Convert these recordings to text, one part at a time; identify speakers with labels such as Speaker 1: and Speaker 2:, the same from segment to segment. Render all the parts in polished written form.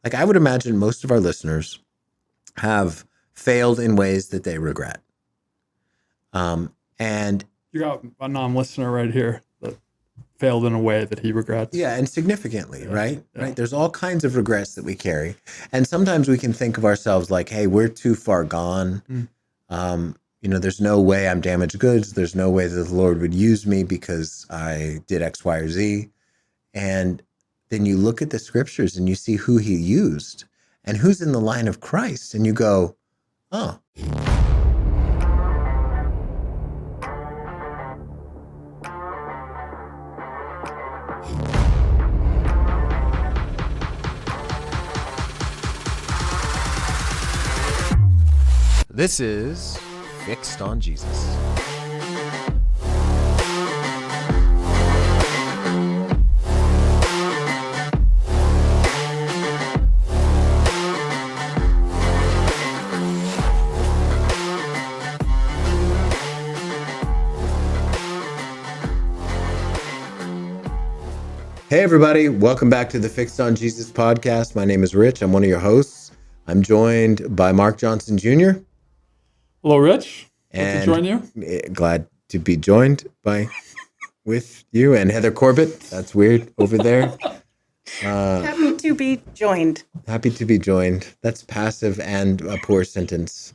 Speaker 1: Like I would imagine most of our listeners have failed in ways that they regret. And
Speaker 2: You got a non-listener right here that failed in a way that he regrets.
Speaker 1: yeah, and significantly, right?
Speaker 2: Yeah.
Speaker 1: Right. There's all kinds of regrets that we carry. And sometimes we can think of ourselves like, hey, we're too far gone. There's no way I'm damaged goods. There's no way that the Lord would use me because I did X, Y, or Z. And then you look at the scriptures and you see who he used and who's in the line of Christ. And you go, oh. This is Fixed on Jesus. Hey, everybody. Welcome back to the Fixed on Jesus podcast. My name is Rich. I'm one of your hosts. I'm joined by Mark Johnson Jr.
Speaker 2: Hello, Rich.
Speaker 1: And
Speaker 2: good to join you.
Speaker 1: Glad to be joined with you and Heather Corbett. That's weird over there.
Speaker 3: Happy to be joined.
Speaker 1: Happy to be joined. That's passive and a poor sentence.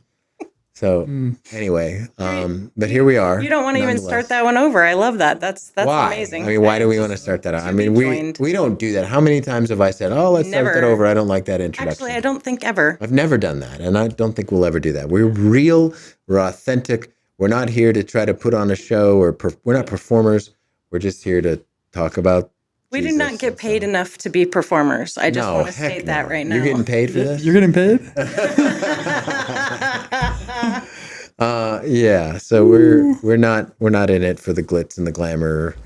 Speaker 1: So anyway, but here we are.
Speaker 3: You don't want to even start that one over. I love that. That's
Speaker 1: why?
Speaker 3: amazing.
Speaker 1: I mean, why do we want to start that out? I mean, we don't do that. How many times have I said, oh, let's start that over? I don't like that introduction.
Speaker 3: Actually, I don't think ever.
Speaker 1: I've never done that, and I don't think we'll ever do that. We're real. We're authentic. We're not here to try to put on a show, or we're not performers. We're just here to talk about
Speaker 3: We
Speaker 1: Jesus
Speaker 3: do not get paid enough to be performers. I just want to state that right now.
Speaker 1: You're getting paid for this?
Speaker 2: You're getting paid?
Speaker 1: Yeah. So we're not in it for the glitz and the glamour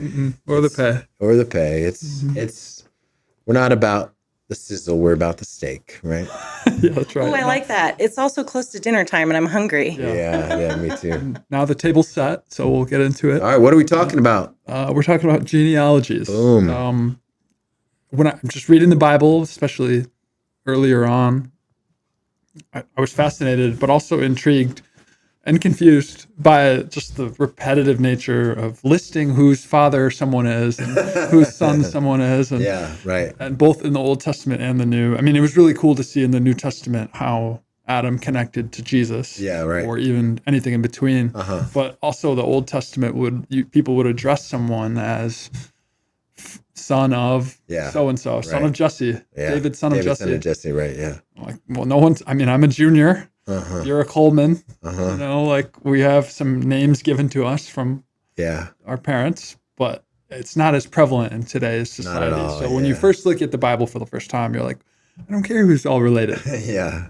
Speaker 2: or the pay.
Speaker 1: It's we're not about the sizzle. We're about the steak, right?
Speaker 2: Yeah, that's right.
Speaker 3: Oh, I like that. It's also close to dinner time, and I'm hungry.
Speaker 1: Yeah, me too.
Speaker 2: Now the table's set, so we'll get into it.
Speaker 1: All right, what are we talking about?
Speaker 2: We're talking about genealogies.
Speaker 1: Boom.
Speaker 2: When I'm just reading the Bible, especially earlier on, I was fascinated, but also intrigued and confused by just the repetitive nature of listing whose father someone is and whose son someone is. And,
Speaker 1: yeah, right.
Speaker 2: And both in the Old Testament and the New. I mean, it was really cool to see in the New Testament how Adam connected to Jesus.
Speaker 1: Yeah, right.
Speaker 2: Or even anything in between. But also the Old Testament people would address someone as son of so-and-so, son of Jesse, David, son of Jesse.
Speaker 1: Son of Jesse, right, yeah.
Speaker 2: Like, well, I'm a junior. You're a Coleman. We have some names given to us from our parents, but it's not as prevalent in today's society.
Speaker 1: Not at all,
Speaker 2: so when you first look at the Bible for the first time, you're like, I don't care who's all related.
Speaker 1: Yeah.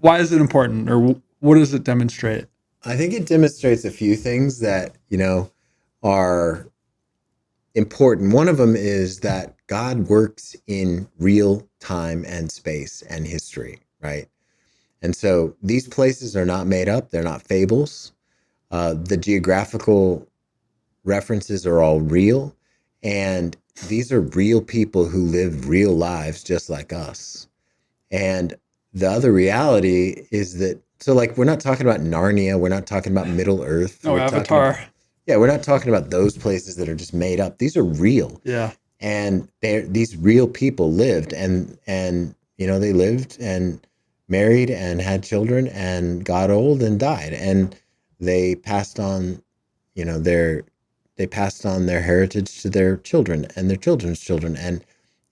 Speaker 2: Why is it important, or what does it demonstrate?
Speaker 1: I think it demonstrates a few things that, are important. One of them is that God works in real time and space and history, right? And so these places are not made up. They're not fables. The geographical references are all real. And these are real people who live real lives just like us. And the other reality is that, we're not talking about Narnia. We're not talking about Middle Earth.
Speaker 2: No, Avatar.
Speaker 1: We're not talking about those places that are just made up. These are real.
Speaker 2: Yeah.
Speaker 1: And these real people lived and they lived and married and had children and got old and died, and they passed on their heritage to their children and their children's children, and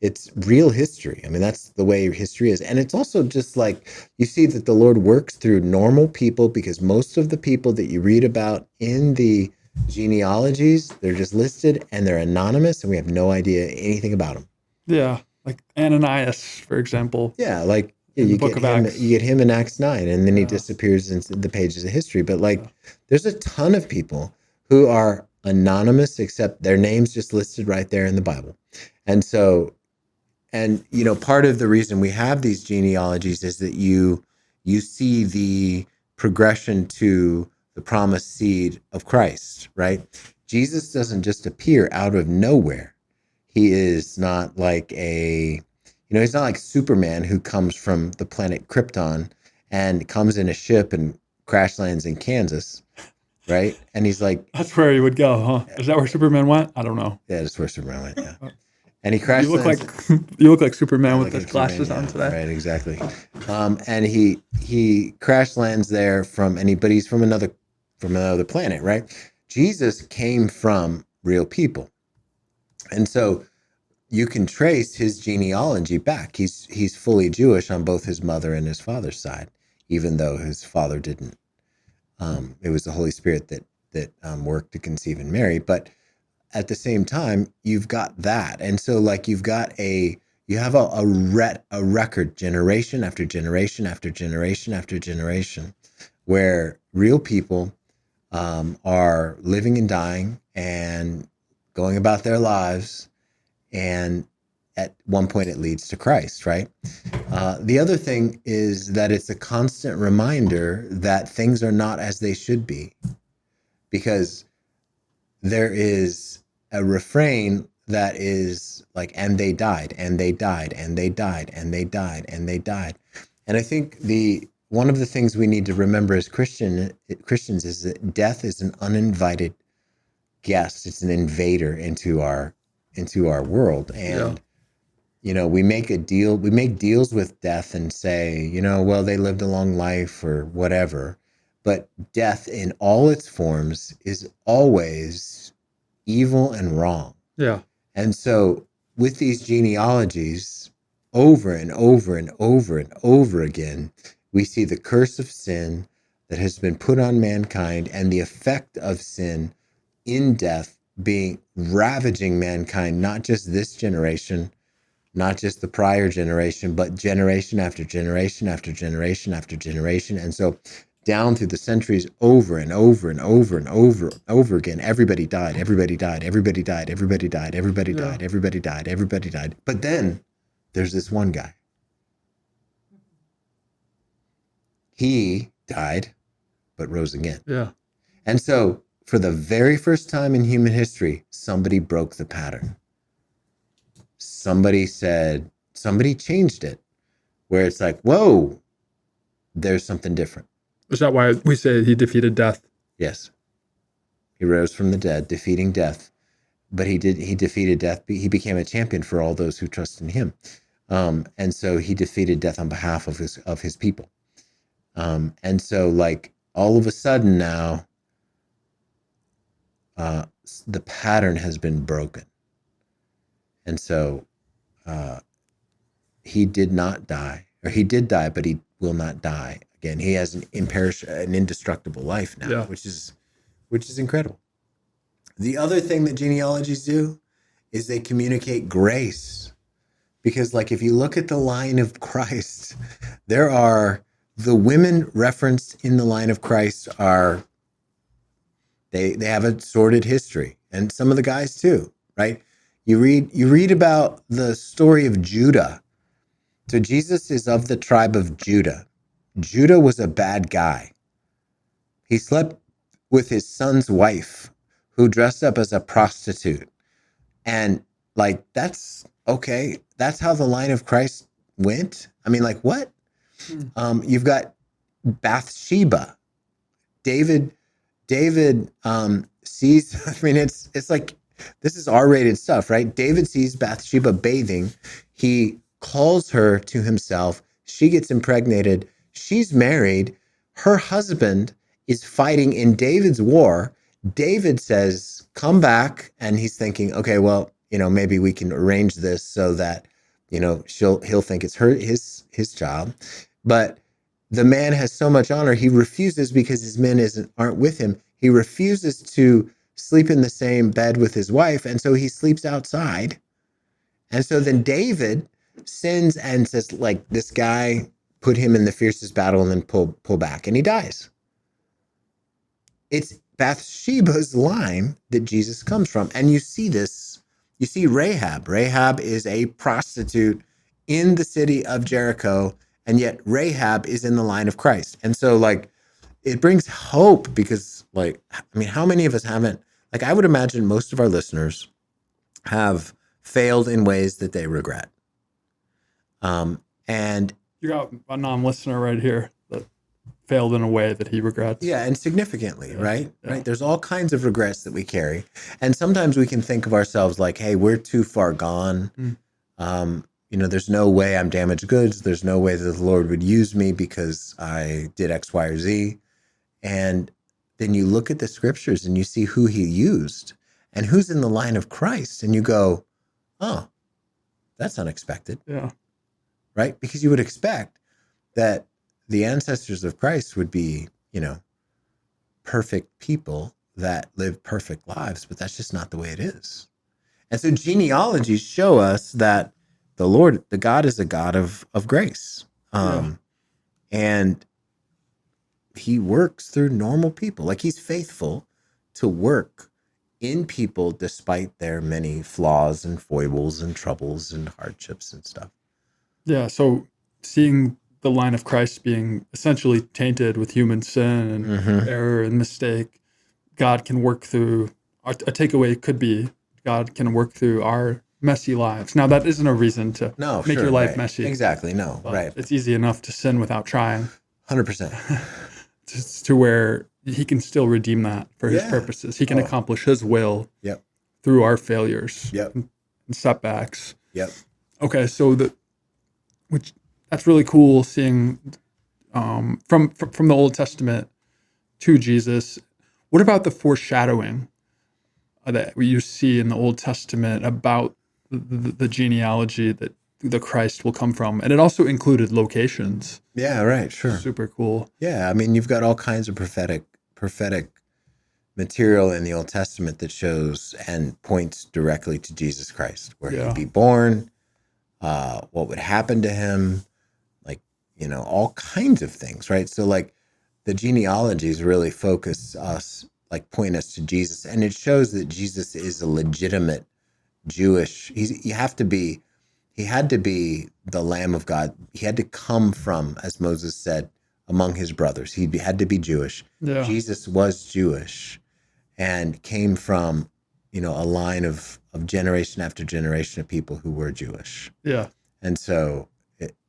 Speaker 1: it's real history. I mean, that's the way history is. And it's also just like you see that the Lord works through normal people, because most of the people that you read about in the genealogies, they're just listed and they're anonymous and we have no idea anything about them.
Speaker 2: Yeah, like Ananias, for example.
Speaker 1: Yeah, like you get him in Acts 9, and then he disappears in the pages of history. But there's a ton of people who are anonymous, except their names just listed right there in the Bible. And so, part of the reason we have these genealogies is that you see the progression to the promised seed of Christ, right? Jesus doesn't just appear out of nowhere. He is not like He's not like Superman who comes from the planet Krypton and comes in a ship and crash lands in Kansas, right? And he's like,
Speaker 2: That's where he would go, huh? Is that where Superman went? I don't know.
Speaker 1: yeah, that's where Superman went, yeah. And he
Speaker 2: You
Speaker 1: crash
Speaker 2: look like
Speaker 1: lands.
Speaker 2: you look like Superman with
Speaker 1: Like
Speaker 2: those
Speaker 1: Superman,
Speaker 2: glasses on
Speaker 1: yeah,
Speaker 2: today.
Speaker 1: right, exactly. And he crash lands there but he's from another planet, right? Jesus came from real people, and so you can trace his genealogy back. He's fully Jewish on both his mother and his father's side, even though his father didn't. It was the Holy Spirit that worked to conceive in Mary, but at the same time, you've got that. And so like you have a record generation after generation after generation after generation where real people are living and dying and going about their lives. And at one point it leads to Christ, right? The other thing is that it's a constant reminder that things are not as they should be, because there is a refrain that is like, and they died, and they died, and they died, and they died, and they died. And I think one of the things we need to remember as Christians is that death is an uninvited guest. It's an invader into our world. And we make deals with death and say, well, they lived a long life or whatever. But death in all its forms is always evil and wrong.
Speaker 2: Yeah.
Speaker 1: And so with these genealogies, over and over and over and over again, we see the curse of sin that has been put on mankind and the effect of sin in death being ravaging mankind, not just this generation, not just the prior generation, but generation after generation after generation after generation. And so down through the centuries, over and over and over and over and over again, everybody died, everybody died, everybody died, everybody died, everybody died, everybody died, everybody died. But then there's this one guy. He died, but rose again.
Speaker 2: Yeah.
Speaker 1: And so for the very first time in human history, somebody broke the pattern. Somebody changed it, where it's like, whoa, there's something different.
Speaker 2: Is that why we say he defeated death?
Speaker 1: Yes. He rose from the dead, defeating death. But he defeated death. He became a champion for all those who trust in him. And so he defeated death on behalf of his people. And so like all of a sudden now, the pattern has been broken. And so he did not die, or he did die, but he will not die again. He has an indestructible life now, which is incredible. The other thing that genealogies do is they communicate grace, because like if you look at the line of Christ, the women referenced in the line of Christ are they have a sordid history, and some of the guys too, right? You read about the story of Judah. So Jesus is of the tribe of Judah. Judah was a bad guy. He slept with his son's wife, who dressed up as a prostitute. And like, that's okay. That's how the line of Christ went. I mean, like, what? You've got Bathsheba. David sees, I mean, it's like, this is R-rated stuff, right? David sees Bathsheba bathing. He calls her to himself. She gets impregnated. She's married. Her husband is fighting in David's war. David says, come back. And he's thinking, okay, well, maybe we can arrange this so that, he'll think it's his child. But the man has so much honor, he refuses, because his men aren't with him. He refuses to sleep in the same bed with his wife, and so he sleeps outside. And so then David sins and says, like, this guy, put him in the fiercest battle and then pull back, and he dies. It's Bathsheba's line that Jesus comes from. And you see this, you see Rahab. Rahab is a prostitute in the city of Jericho, and yet Rahab is in the line of Christ. And so like, it brings hope, because like, I mean, how many of us haven't, like, I would imagine most of our listeners have failed in ways that they regret. And
Speaker 2: You got a non-listener right here that failed in a way that he regrets.
Speaker 1: yeah, and significantly, right?
Speaker 2: Yeah.
Speaker 1: Right. There's all kinds of regrets that we carry. And sometimes we can think of ourselves like, hey, we're too far gone. There's no way I'm damaged goods. There's no way that the Lord would use me because I did X, Y, or Z. And then you look at the scriptures and you see who he used and who's in the line of Christ. And you go, oh, that's unexpected.
Speaker 2: Yeah.
Speaker 1: Right? Because you would expect that the ancestors of Christ would be, perfect people that live perfect lives, but that's just not the way it is. And so genealogies show us that the God is a God of grace. And he works through normal people. Like he's faithful to work in people despite their many flaws and foibles and troubles and hardships and stuff.
Speaker 2: Yeah. So seeing the line of Christ being essentially tainted with human sin and error and mistake, God can work through, a takeaway could be God can work through our messy lives. Now, that isn't a reason to make your life messy.
Speaker 1: Exactly. No, right.
Speaker 2: It's easy enough to sin without trying.
Speaker 1: 100%.
Speaker 2: To where he can still redeem that for his purposes. He can accomplish his will through our failures and setbacks. Okay, so that's really cool seeing from the Old Testament to Jesus. What about the foreshadowing that you see in the Old Testament about the genealogy that the Christ will come from? And it also included locations.
Speaker 1: Yeah, right, sure.
Speaker 2: Super cool.
Speaker 1: Yeah, I mean, you've got all kinds of prophetic material in the Old Testament that shows and points directly to Jesus Christ, where he'd be born, what would happen to him, all kinds of things, right? So like the genealogies really focus us, point us to Jesus. And it shows that Jesus is a legitimate Jewish, he had to be the Lamb of God. He had to come from, as Moses said, among his brothers. He had to be Jewish.
Speaker 2: Yeah.
Speaker 1: Jesus was Jewish and came from, a line of generation after generation of people who were Jewish.
Speaker 2: Yeah.
Speaker 1: And so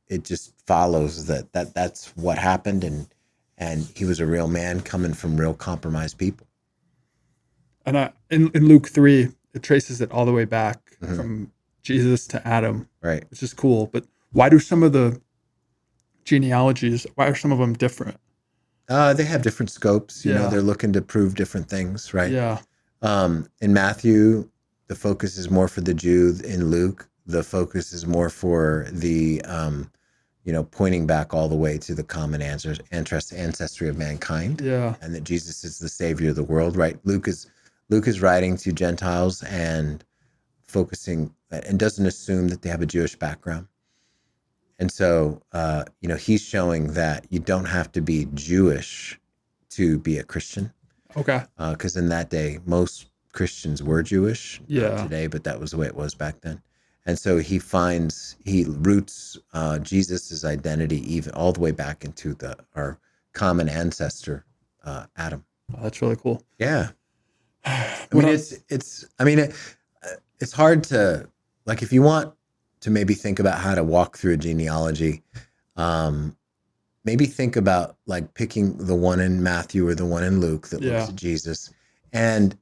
Speaker 1: it just follows that's what happened. And he was a real man coming from real compromised people.
Speaker 2: And in Luke 3, it traces it all the way back from Jesus to Adam,
Speaker 1: right?
Speaker 2: Which is cool. But why do some of the genealogies, why are some of them different?
Speaker 1: They have different scopes. They're looking to prove different things, right?
Speaker 2: Yeah.
Speaker 1: In Matthew, the focus is more for the Jew. In Luke, the focus is more for the, pointing back all the way to the common ancestry of mankind.
Speaker 2: Yeah.
Speaker 1: And that Jesus is the savior of the world, right? Luke is writing to Gentiles and focusing and doesn't assume that they have a Jewish background. And so, he's showing that you don't have to be Jewish to be a Christian.
Speaker 2: Okay.
Speaker 1: Because in that day, most Christians were Jewish today, but that was the way it was back then. And so he roots Jesus's identity even all the way back into our common ancestor, Adam.
Speaker 2: Oh, that's really cool.
Speaker 1: Yeah. It's hard to, if you want to maybe think about how to walk through a genealogy, maybe think about picking the one in Matthew or the one in Luke that looks at Jesus, and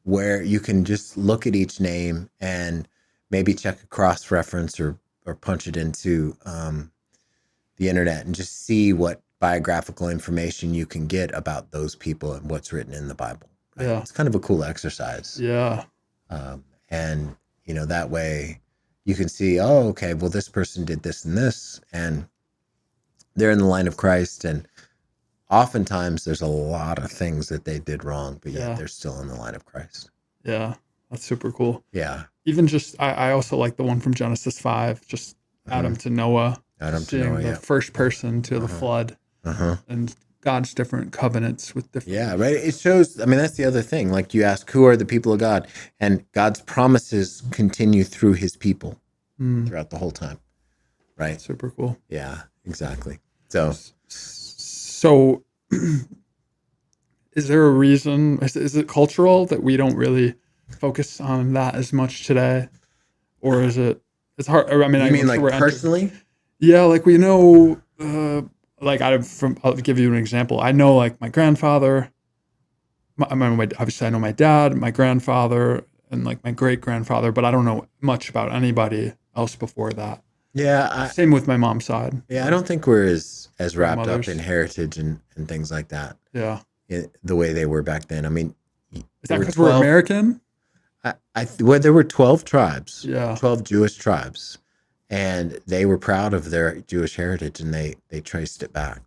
Speaker 1: where you can just look at each name and maybe check a cross reference or punch it into the internet and just see what biographical information you can get about those people and what's written in the Bible. Right?
Speaker 2: Yeah.
Speaker 1: It's kind of a cool exercise.
Speaker 2: Yeah.
Speaker 1: And that way you can see, oh, okay, well, this person did this and this, and they're in the line of Christ. And oftentimes there's a lot of things that they did wrong, but yet they're still in the line of Christ.
Speaker 2: Yeah. That's super cool.
Speaker 1: Yeah.
Speaker 2: Even just, I also like the one from Genesis 5, just Adam to Noah. The first person to the flood. And God's different covenants with different.
Speaker 1: Yeah, right. It shows, that's the other thing. You ask, who are the people of God? And God's promises continue through his people throughout the whole time. Right.
Speaker 2: Super cool.
Speaker 1: Yeah, exactly. So
Speaker 2: is there a reason, is it cultural that we don't really focus on that as much today? Or is it It's hard. I mean,
Speaker 1: You
Speaker 2: I'm
Speaker 1: mean
Speaker 2: sure
Speaker 1: like
Speaker 2: we're entering-
Speaker 1: personally?
Speaker 2: Yeah, like we know, like I'll give you an example. I know like my grandfather, obviously I know my dad, my grandfather, and like my great grandfather, but I don't know much about anybody else before that.
Speaker 1: Yeah,
Speaker 2: Same with my mom's side.
Speaker 1: I don't think we're as wrapped up
Speaker 2: Grandmothers.
Speaker 1: in heritage and things like that
Speaker 2: Yeah.
Speaker 1: the way they were back then. I mean,
Speaker 2: Is
Speaker 1: there
Speaker 2: that
Speaker 1: were
Speaker 2: because we're American?
Speaker 1: well, there were 12 tribes,
Speaker 2: Yeah.
Speaker 1: 12 Jewish tribes, and they were proud of their Jewish heritage, and they traced it back.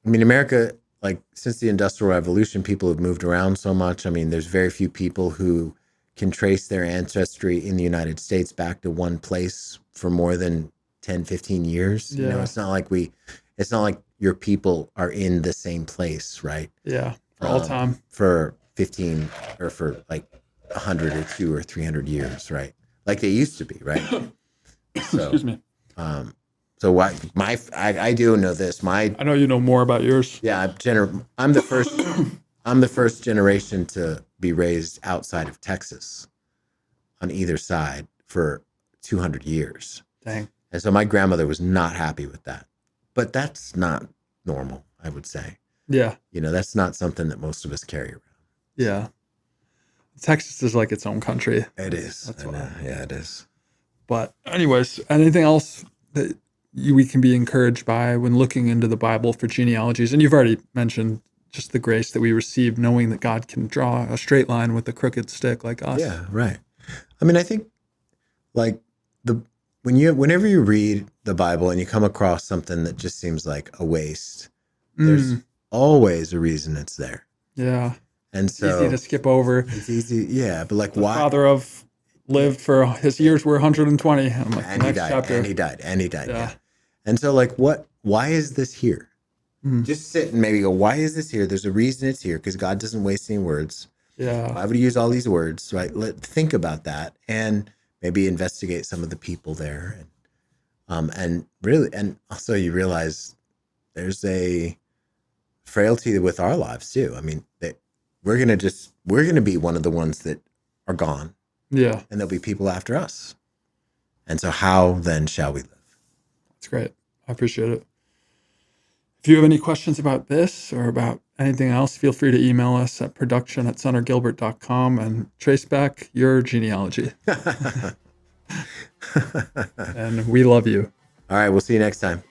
Speaker 1: America, like since the Industrial Revolution, people have moved around so much. I mean, there's very few people who can trace their ancestry in the United States back to one place for more than 10, 15 years.
Speaker 2: Yeah.
Speaker 1: You know, it's not like your people are in the same place, right?
Speaker 2: Yeah. For all time.
Speaker 1: For 15 or for like 100 or 200 or 300 years, right? Like they used to be, right? So,
Speaker 2: Excuse me.
Speaker 1: So what I do know this.
Speaker 2: I know you know more about yours.
Speaker 1: Yeah, I'm the first. I'm the first generation to be raised outside of Texas, on either side for 200 years.
Speaker 2: Dang.
Speaker 1: And so my grandmother was not happy with that, but that's not normal, I would say.
Speaker 2: Yeah.
Speaker 1: You know, that's not something that most of us carry around.
Speaker 2: Yeah. Texas is like its own country.
Speaker 1: It is.
Speaker 2: That's
Speaker 1: I
Speaker 2: why.
Speaker 1: know. Yeah, it is.
Speaker 2: But anyways, anything else that we can be encouraged by when looking into the Bible for genealogies? And you've already mentioned just the grace that we receive, knowing that God can draw a straight line with a crooked stick like us.
Speaker 1: Yeah, right. I mean, I think like whenever you read the Bible and you come across something that just seems like a waste, there's always a reason it's there.
Speaker 2: Yeah.
Speaker 1: And so
Speaker 2: easy to skip over.
Speaker 1: It's easy, yeah. But like,
Speaker 2: The
Speaker 1: why?
Speaker 2: father of lived for his years were 120. I'm like,
Speaker 1: And he died. And he died. And he died.
Speaker 2: Yeah.
Speaker 1: Yeah. And so, like, why is this here? Just sit and maybe go, why is this here? There's a reason it's here, because God doesn't waste any words.
Speaker 2: Yeah.
Speaker 1: Why would he use all these words? Right. Think about that and maybe investigate some of the people there. And really, and also you realize there's a frailty with our lives too. I mean, that we're going to be one of the ones that are gone.
Speaker 2: Yeah.
Speaker 1: And there'll be people after us. And so how then shall we live?
Speaker 2: That's great. I appreciate it. If you have any questions about this or about anything else, feel free to email us at production@sonorgilbert.com and trace back your genealogy. And we love you.
Speaker 1: All right. We'll see you next time.